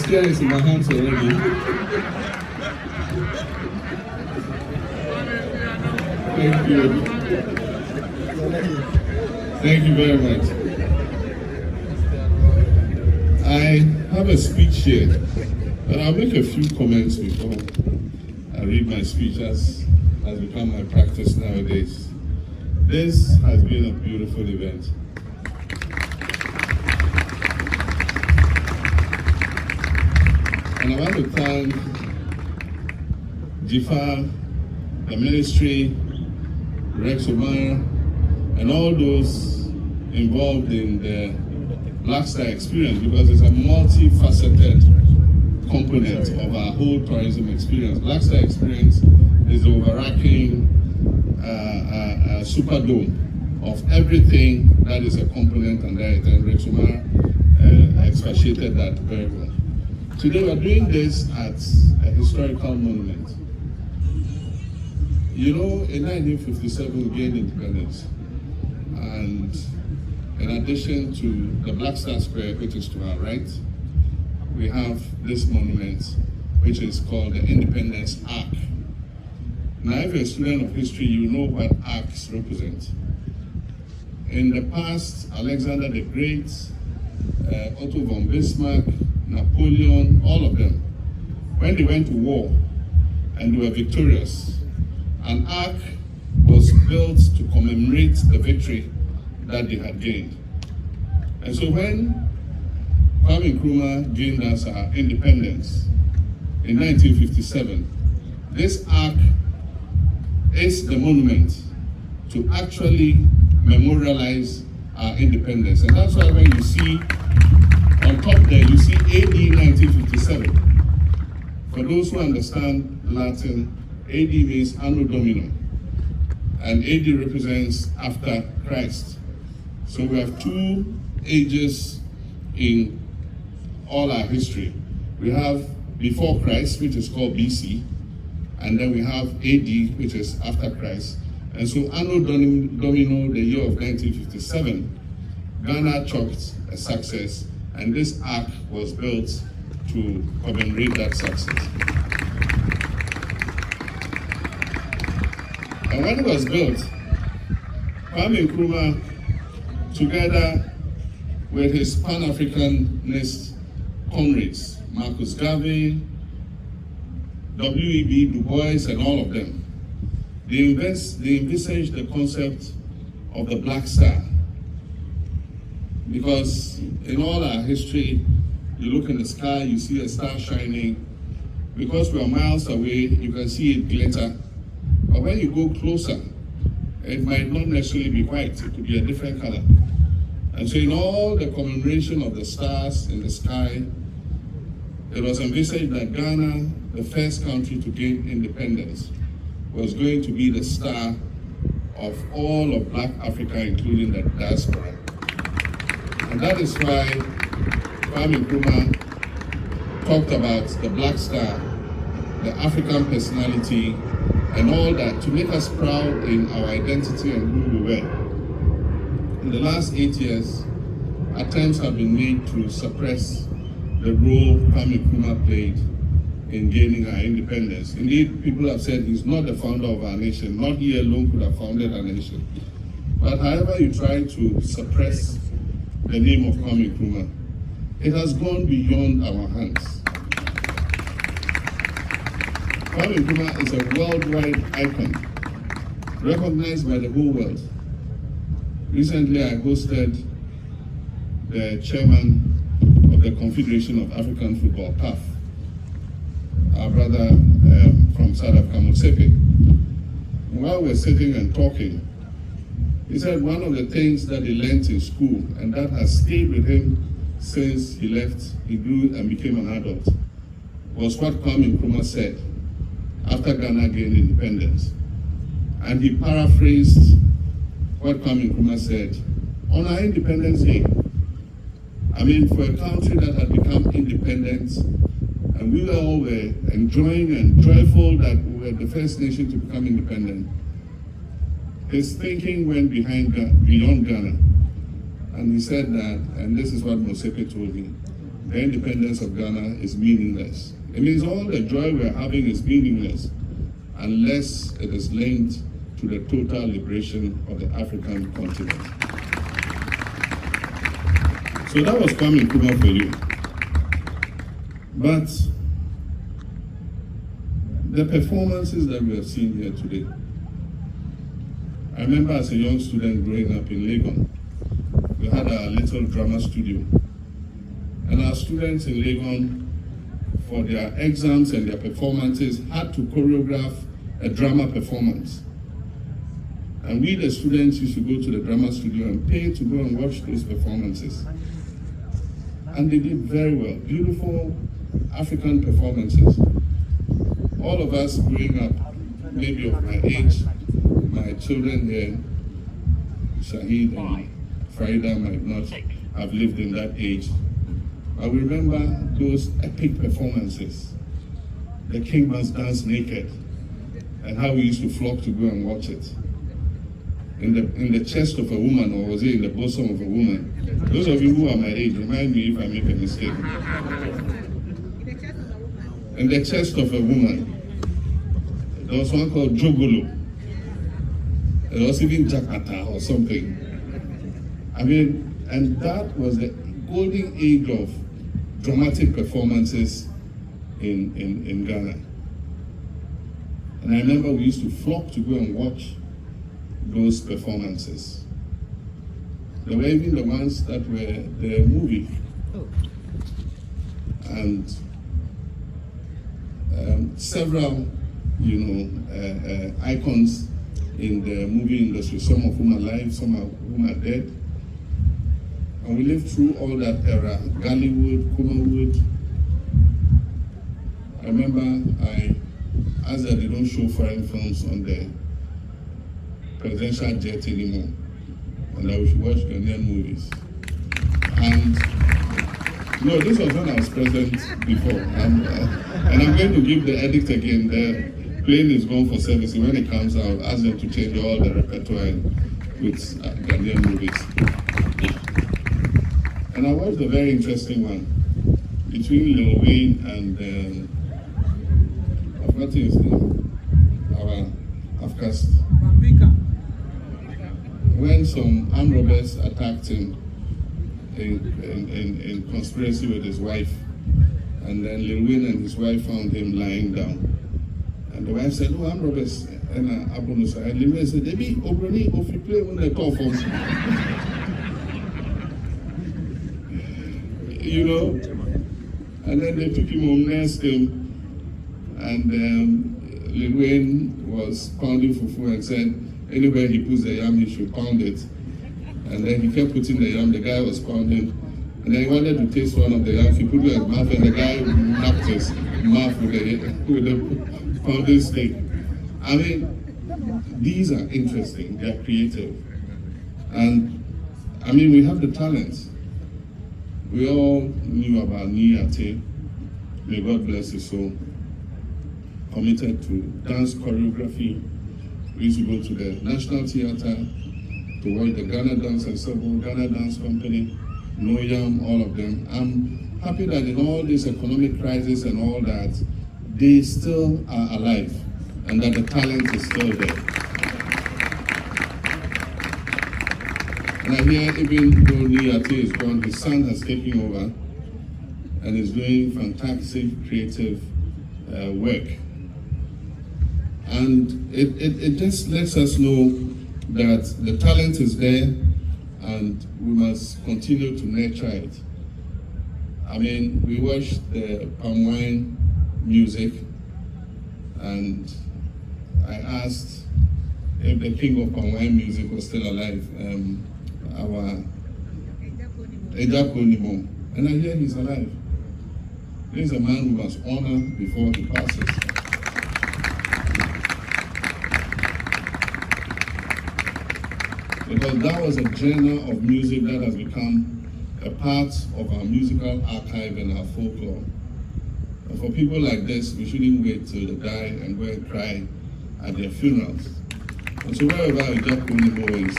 spear is in my hands already. Thank you. Thank you very much. I have a speech here, but I'll make a few comments before I read my speech, as has become my practice nowadays. This has been a beautiful event. And I want to thank Jifa, the ministry, Rex Omar, and all those involved in the Blackstar Experience, because it's a multifaceted component of our whole tourism experience. Blackstar Experience is the overarching superdome of everything that is a component under it, and Rex Omar expatiated that very well. Today we're doing this at a historical monument. You know, in 1957 we gained independence, and in addition to the Blackstar Square, which is to our right, we have this monument, which is called the Independence Arc. Now, if you're a student of history, you know what arcs represent. In the past, Alexander the Great, Otto von Bismarck, Napoleon, all of them, when they went to war and they were victorious, an arc was built to commemorate the victory that they had gained. And so when Kwame Nkrumah gained us our independence in 1957, this arc is the monument to actually memorialize our independence. And that's why when you see on top there, you see AD 1957. For those who understand Latin, AD means Anno Domini, and AD represents after Christ. So we have two ages in all our history. We have before Christ, which is called BC, and then we have AD, which is after Christ. And so Anno Domini, the year of 1957, Ghana chalked a success, and this arc was built to commemorate that success. And when it was built, Kwame Nkrumah, together with his Pan-Africanist comrades, Marcus Garvey, W.E.B. Du Bois, and all of them, they envisaged the concept of the Black Star. Because in all our history, you look in the sky, you see a star shining. Because we are miles away, you can see it glitter. But when you go closer, it might not necessarily be white, it could be a different color. And so in all the commemoration of the stars in the sky, it was envisaged that Ghana, the first country to gain independence, was going to be the star of all of Black Africa, including the diaspora. And that is why Kwame Nkrumah talked about the Black Star, the African personality, and all that, to make us proud in our identity and who we were. In the last 8 years, attempts have been made to suppress the role Kwame Nkrumah played in gaining our independence. Indeed, people have said he's not the founder of our nation. Not he alone could have founded our nation. But however you try to suppress the name of Kwame Nkrumah, it has gone beyond our hands. Kwame Nkrumah is a worldwide icon, recognized by the whole world. Recently, I hosted the chairman of the Confederation of African Football, CAF, our brother from South Africa, Mosepe. While we're sitting and talking, he said one of the things that he learned in school, and that has stayed with him since he left, he grew and became an adult, was what Kwame Nkrumah said after Ghana gained independence. And he paraphrased what Kwame Nkrumah said on our Independence Day. I mean, for a country that had become independent, and we all were enjoying and joyful that we were the first nation to become independent, his thinking went beyond Ghana. And he said that, and this is what Mosepe told me, the independence of Ghana is meaningless. It means all the joy we're having is meaningless unless it is linked to the total liberation of the African continent. So that was Kwame Nkrumah for you. But the performances that we have seen here today, I remember as a young student growing up in Legon, we had our little drama studio. And our students in Legon, for their exams and their performances, had to choreograph a drama performance. And we, the students, used to go to the drama studio and pay to go and watch those performances. And they did very well. Beautiful African performances. All of us growing up, maybe of my age, my children here, Shahid and Farida might not have lived in that age. I remember those epic performances. The king must dance naked, and how we used to flock to go and watch it. In the chest of a woman, or was it in the bosom of a woman? Those of you who are my age, remind me if I make a mistake. In the chest of a woman. There was one called Jogolo. There was even Jakarta or something. I mean, and that was the golden age of dramatic performances in Ghana. And I remember we used to flock to go and watch those performances. There were even the ones that were the movie. And several, icons in the movie industry, some of whom are alive, some of whom are dead. And we lived through all that era, Gallywood, Kumawood. I remember I asked that they don't show foreign films on the presidential jet anymore, and that we should watch Ghanaian movies. And no, this was when I was president before. And I'm going to give the edict again. The plane is going for service. When it comes out, ask them to change all the repertoire and put Ghanaian movies. And I watched a very interesting one between Lil Wayne and what is his name? Our Afcast. When some armed robbers attacked him in conspiracy with his wife, and then Lil Wayne and his wife found him lying down. And the wife said, "Oh, armed robbers." And Abunusa and Lil Wayne said, "Debi Obroni, if you play when they call for And then they took him home, nursed him, and Lil Wayne was pounding fufu and said, anywhere he puts the yam, he should pound it. And then he kept putting the yam, the guy was pounding, and then he wanted to taste one of the yams, he put it in his mouth, and the guy knocked his mouth with the pounding stick. I mean, these are interesting, they're creative. And I mean, we have the talents. We all knew about Niate, may God bless his soul, committed to dance choreography. We used to go to the National Theatre to watch the Ghana Dance Ensemble, Ghana Dance Company, Noyam, all of them. I'm happy that in all this economic crisis and all that, they still are alive and that the talent is still there. And I hear even though Niate is gone, his son has taken over and is doing fantastic creative work. And it just lets us know that the talent is there and we must continue to nurture it. I mean, we watched the palm wine music and I asked if the king of palm wine music was still alive, our Ejakonimo, and I hear he's alive. He's a man we must honor before he passes. Because that was a genre of music that has become a part of our musical archive and our folklore. And for people like this, we shouldn't wait till they die and go and cry at their funerals. And so wherever Ejakonimo is,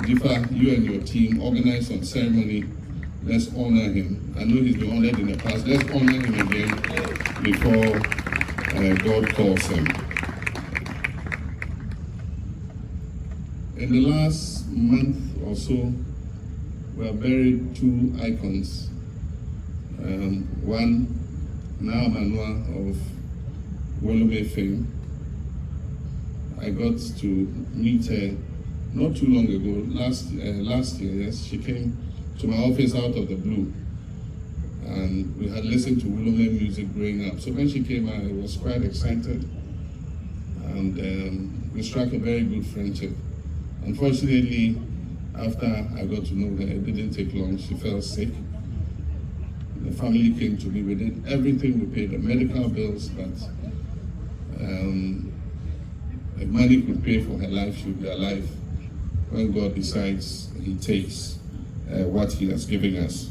Jifa, you and your team organize some ceremony Let's honor him. I know he's been honored in the past. Let's honor him again before God calls him. In the last month or so, we have buried two icons. One, Mahama of Wolome fame. I got to meet her not too long ago, last year, yes. She came to my office out of the blue. And we had listened to Wolome music growing up. So when she came, I was quite excited. And we struck a very good friendship. Unfortunately, after I got to know her, it didn't take long. She fell sick. The family came to me. We did everything. We paid the medical bills, but if money could pay for her life, she would be alive. When God decides, he takes what he has given us.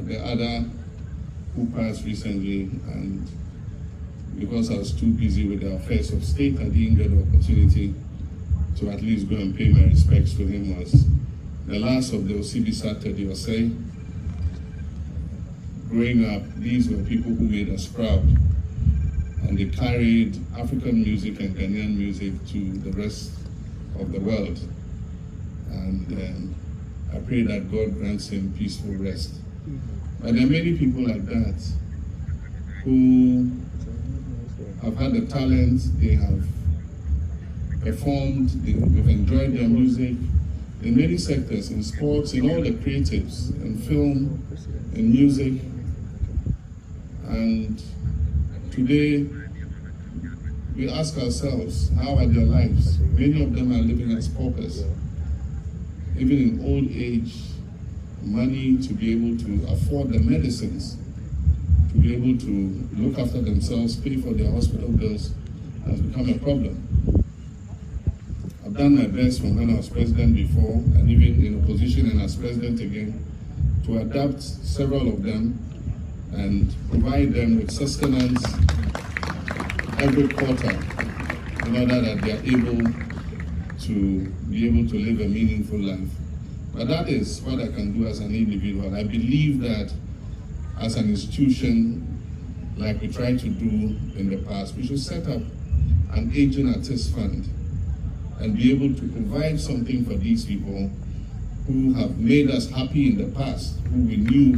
The other who passed recently, and because I was too busy with the affairs of state, I didn't get the opportunity to at least go and pay my respects to him, was the last of the Osibisa Tediose. Growing up, these were people who made us proud, and they carried African music and Ghanaian music to the rest of the world. And I pray that God grants him peaceful rest. But there are many people like that who have had the talent, they have performed, we've enjoyed their music in many sectors, in sports, in all the creatives, in film, in music. And today, we ask ourselves, how are their lives? Many of them are living as paupers. Even in old age, money to be able to afford the medicines, to be able to look after themselves, pay for their hospital bills, has become a problem. I've done my best from when I was president before, and even in opposition and as president again, to adapt several of them and provide them with sustenance every quarter in order that they are able to live a meaningful life. But that is what I can do as an individual. I believe that as an institution, like we tried to do in the past, we should set up an aging artist fund and be able to provide something for these people who have made us happy in the past, who we knew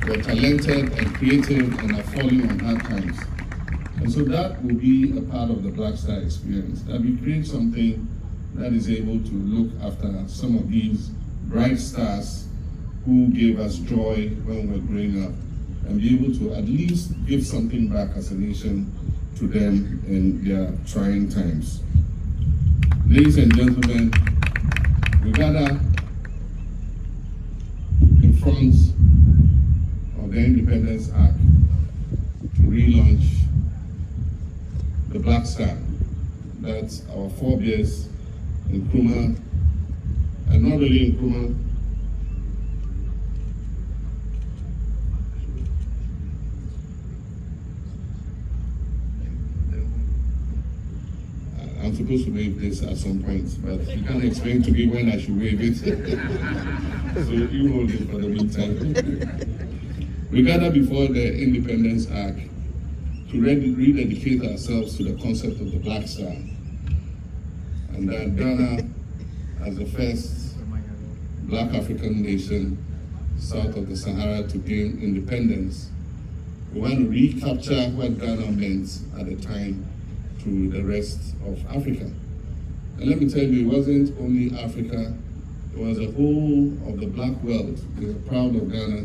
were talented and creative and are falling on hard times. And so that will be a part of the Blackstar Experience, that we create something that is able to look after some of these bright stars who gave us joy when we were growing up, and be able to at least give something back as a nation to them in their trying times. Ladies and gentlemen, we gather in front of the Independence Arc to relaunch the Blackstar. That's our forebears Nkrumah, and not only Nkrumah, I'm supposed to wave this at some point, but you can't explain to me when I should wave it. So you hold it for the meantime. We gather before the Independence Arc to rededicate ourselves to the concept of the Blackstar. And that Ghana, as the first Black African nation south of the Sahara to gain independence, we want to recapture what Ghana meant at the time to the rest of Africa. And let me tell you, it wasn't only Africa, it was the whole of the Black world. We were proud of Ghana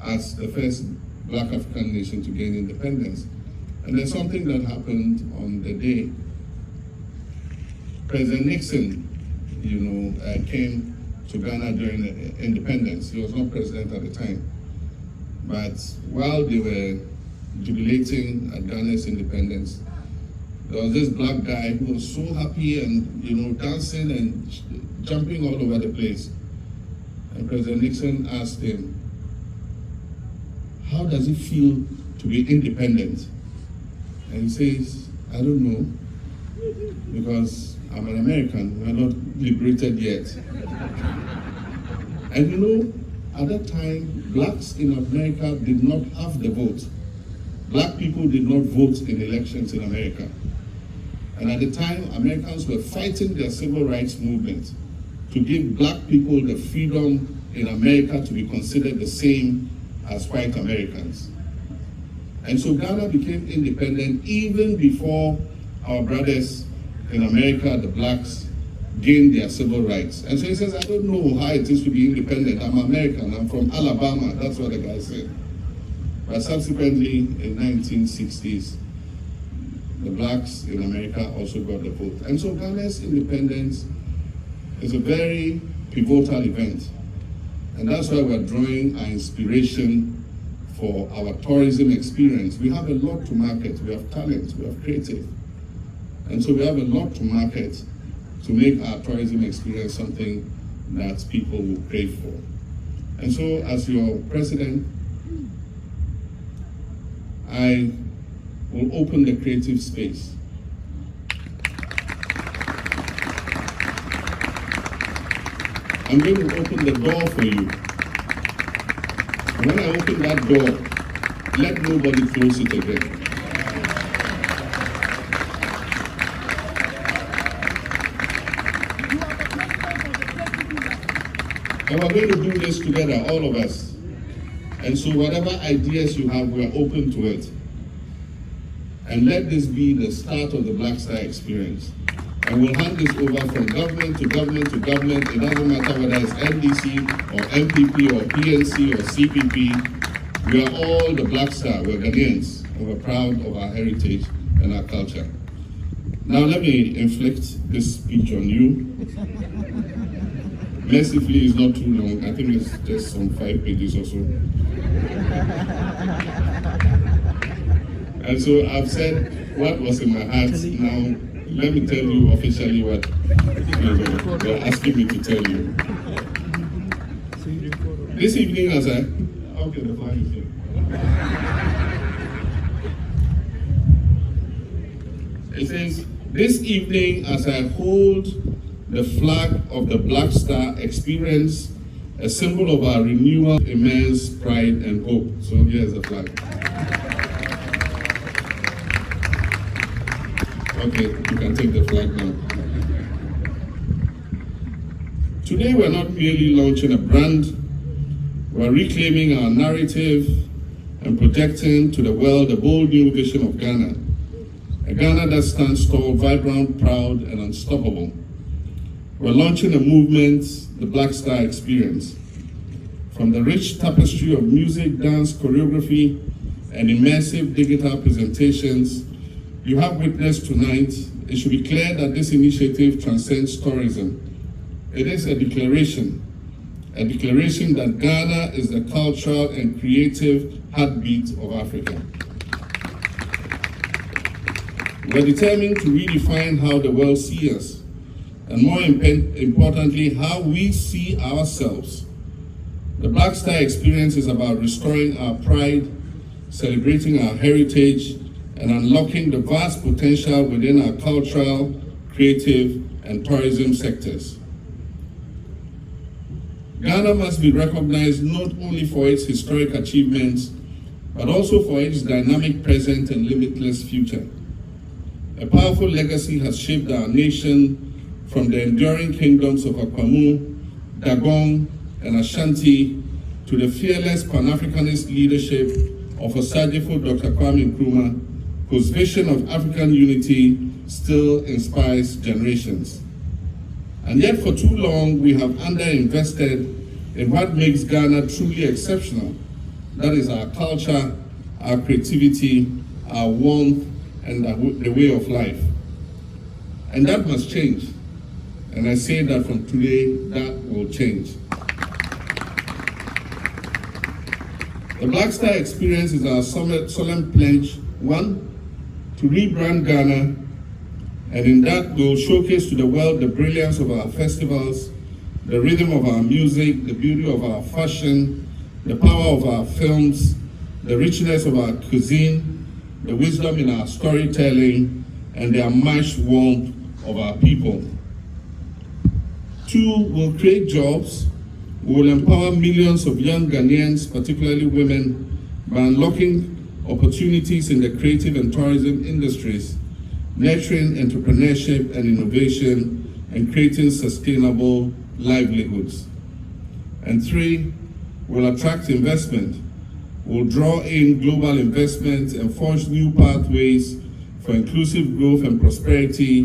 as the first Black African nation to gain independence. And there's something that happened on the day. President Nixon, came to Ghana during the independence. He was not president at the time. But while they were jubilating at Ghana's independence, there was this black guy who was so happy and, dancing and jumping all over the place. And President Nixon asked him, how does it feel to be independent? And he says, I don't know, because I'm an American, we're not liberated yet. And you know, at that time, blacks in America did not have the vote. Black people did not vote in elections in America. And at the time, Americans were fighting their civil rights movement to give black people the freedom in America to be considered the same as white Americans. And so Ghana became independent even before our brothers in America, the blacks, gained their civil rights. And so he says, I don't know how it is to be independent. I'm American, I'm from Alabama. That's what the guy said. But subsequently, in 1960s, the blacks in America also got the vote. And so Ghana's independence is a very pivotal event. And that's why we're drawing our inspiration for our tourism experience. We have a lot to market. We have talent, we have creative. And so we have a lot to market to make our tourism experience something that people will crave for. And so as your president, I will open the creative space. I'm going to open the door for you. And when I open that door, let nobody close it again. And we're going to do this together, all of us. And so whatever ideas you have, we're open to it. And let this be the start of the Blackstar Experience. And we'll hand this over from government to government to government. It doesn't matter whether it's NDC or MPP or PNC or CPP. We are all the Blackstar, we're Ghanaians, and we're proud of our heritage and our culture. Now let me inflict this speech on you. Mercifully, it's not too long. I think it's just some 5 pages or so. And so I've said what was in my heart. Now, let me tell you officially what they're asking me to tell you. This evening, as I... Okay, the flag is here. It says, this evening, as I hold the flag of the Blackstar Experience, a symbol of our renewal, immense pride and hope. So here's the flag. Okay, you can take the flag now. Today we're not merely launching a brand, we're reclaiming our narrative and projecting to the world a bold new vision of Ghana. A Ghana that stands tall, vibrant, proud, and unstoppable. We're launching a movement, the Blackstar Experience. From the rich tapestry of music, dance, choreography, and immersive digital presentations you have witnessed tonight, it should be clear that this initiative transcends tourism. It is a declaration that Ghana is the cultural and creative heartbeat of Africa. We're determined to redefine how the world sees us, and more importantly, how we see ourselves. The Blackstar Experience is about restoring our pride, celebrating our heritage, and unlocking the vast potential within our cultural, creative, and tourism sectors. Ghana must be recognized not only for its historic achievements, but also for its dynamic present and limitless future. A powerful legacy has shaped our nation, from the enduring kingdoms of Akwamu, Dagong, and Ashanti, to the fearless Pan-Africanist leadership of Osadefo Dr. Kwame Nkrumah, whose vision of African unity still inspires generations. And yet for too long, we have underinvested in what makes Ghana truly exceptional. That is our culture, our creativity, our warmth, and the way of life. And that must change. And I say that from today, that will change. The Blackstar Experience is our solemn pledge, one, to rebrand Ghana, and in that we'll showcase to the world the brilliance of our festivals, the rhythm of our music, the beauty of our fashion, the power of our films, the richness of our cuisine, the wisdom in our storytelling, and the unmatched warmth of our people. Two, will create jobs We will empower millions of young Ghanaians, particularly women, by unlocking opportunities in the creative and tourism industries, nurturing entrepreneurship and innovation, and creating sustainable livelihoods. And 3, we'll attract investment. We'll draw in global investment and forge new pathways for inclusive growth and prosperity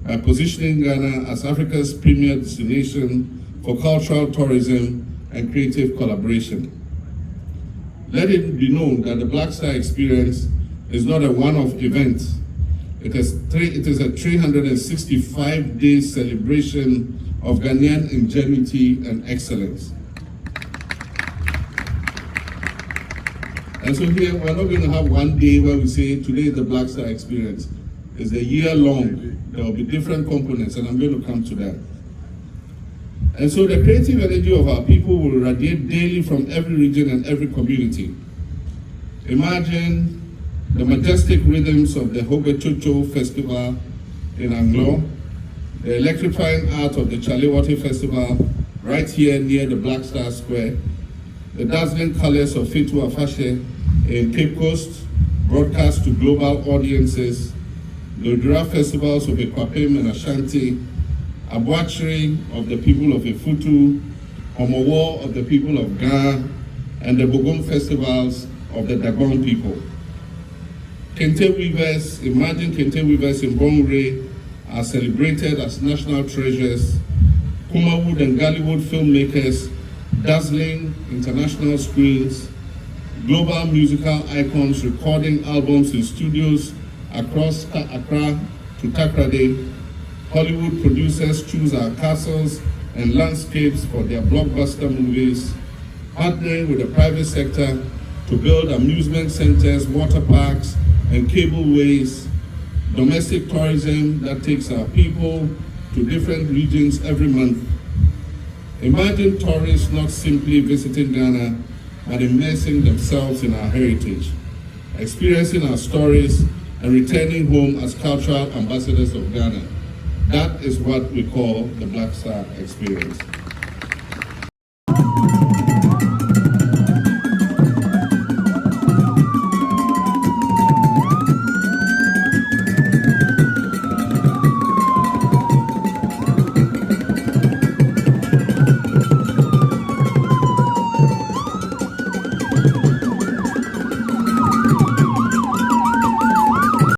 by positioning Ghana as Africa's premier destination for cultural tourism and creative collaboration. Let it be known that the Blackstar Experience is not a one-off event. It is a 365-day celebration of Ghanaian ingenuity and excellence. And so here, we're not going to have one day where we say, today is the Blackstar Experience. It's a year long. There will be different components, and I'm going to come to that. And so the creative energy of our people will radiate daily from every region and every community. Imagine the majestic rhythms of the Hobechocho Festival in Anglo, the electrifying art of the Chalewati Festival right here near the Blackstar Square, the dazzling colors of Fetu Afashe in Cape Coast, broadcast to global audiences, the Odura festivals of Ekwapim and Ashanti, Abuachiri of the people of Efutu, Omowo of the people of Ghana, and the Bogom festivals of the Dagon people. Kente weavers, imagine Kente weavers in Bongre are celebrated as national treasures. Kumawood and Gallywood filmmakers dazzling international screens, global musical icons recording albums in studios across Accra to Takrady. Hollywood producers choose our castles and landscapes for their blockbuster movies, partnering with the private sector to build amusement centers, water parks, and cableways, domestic tourism that takes our people to different regions every month. Imagine tourists not simply visiting Ghana, but immersing themselves in our heritage, experiencing our stories, and returning home as cultural ambassadors of Ghana. That is what we call the Blackstar Experience.